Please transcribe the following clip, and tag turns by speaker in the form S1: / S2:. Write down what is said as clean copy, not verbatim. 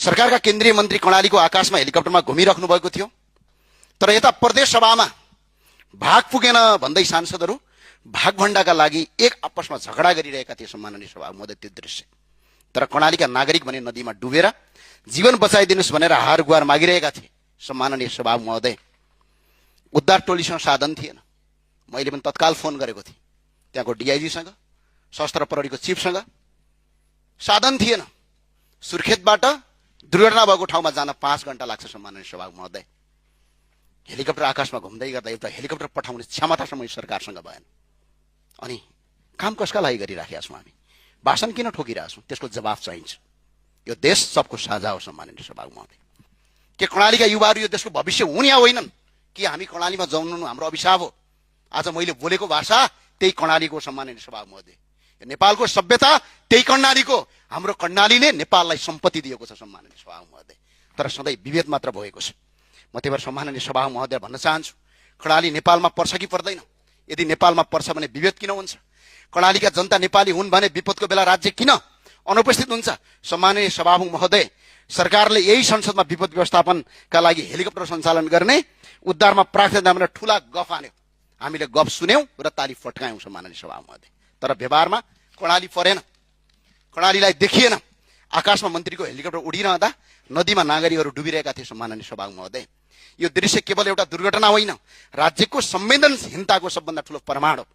S1: सरकारका केन्द्रीय मन्त्री कर्णालीको आकाशमा हेलिकप्टरमा घुमिराख्नु भएको थियो। तर यता प्रदेश सभामा भाग पुगेन भन्दै सांसदहरू भागभण्डाका लागि एक आपसमा झगडा गरिरहेका थिए सम्माननीय सभामुख महोदय। त्यो दृश्य तर कर्णालीका नागरिक भने नदीमा डुबेर जीवन बचाइदिनुस् भनेर हार गुहार मागिरहेका थिए। सम्माननीय सभामुख महोदय, उद्धार टोलीसँग साधन थिएन। मैले पनि तत्काल फोन गरेको थिएँ त्यहाँको डिआइजीसँग, सशस्त्र प्रहरीको चिफसँग। साधन थिएन। सुर्खेतबाट दुर्घटना भएको ठाउँमा जान 5 घण्टा लाग्छ सम्माननीय सभामुख महोदय। हेलिकप्टर आकाशमा घुम्दै गर्दा एउटा हेलिकप्टर पठाउने क्षमतासम्म सरकारसँग भएन। अनि काम कसका लागि गरिराखेका छौँ हामी? भाषण किन ठोकिरहेका छौँ? त्यसको जवाफ चाहिन्छ। यो देश सबको साझा हो सम्माननीय सभामुख महोदय। के कर्णालीका युवाहरू यो देशको भविष्य हुन् या होइनन्? कि हामी कर्णालीमा जन्मनु हाम्रो अभिशाप हो? आज मैले बोलेको भाषा त्यही कर्णालीको सम्माननीय सभामुख महोदय। नेपालको सभ्यता त्यही कर्णालीको। हाम्रो कर्णालीले नेपाललाई सम्पत्ति दिएको छ सम्माननीय सभामुख महोदय। तर सधैँ विभेद मात्र भएको छ। म त्यही भएर सम्माननीय सभामुख महोदय भन्न चाहन्छु, कर्णाली नेपालमा पर्छ कि पर्दैन? यदि नेपालमा पर्छ भने विभेद किन हुन्छ? कर्णालीका जनता नेपाली हुन् भने विपदको बेला राज्य किन अनुपस्थित हुन्छ? सम्माननीय सभामुख महोदय, सरकारले यही संसदमा विपद व्यवस्थापनका लागि हेलिकप्टर सञ्चालन गर्ने, उद्धारमा प्रार्थना भनेर ठुला गफ हान्यो। हामीले गफ सुन्यौं र ताली फटकायौं सम्माननीय सभामुख महोदय। तर व्यवहारमा कर्णाली परेन, कर्णालीलाई देखिएन। आकाशमा मन्त्रीको हेलिकप्टर उडिरहँदा नदीमा नागरिकहरू डुबिरहेका थिए सम्माननीय सभामुख महोदय। यो दृश्य केवल एउटा दुर्घटना होइन, राज्यको संवेदनशीलताको सबभन्दा ठुलो प्रमाण हो।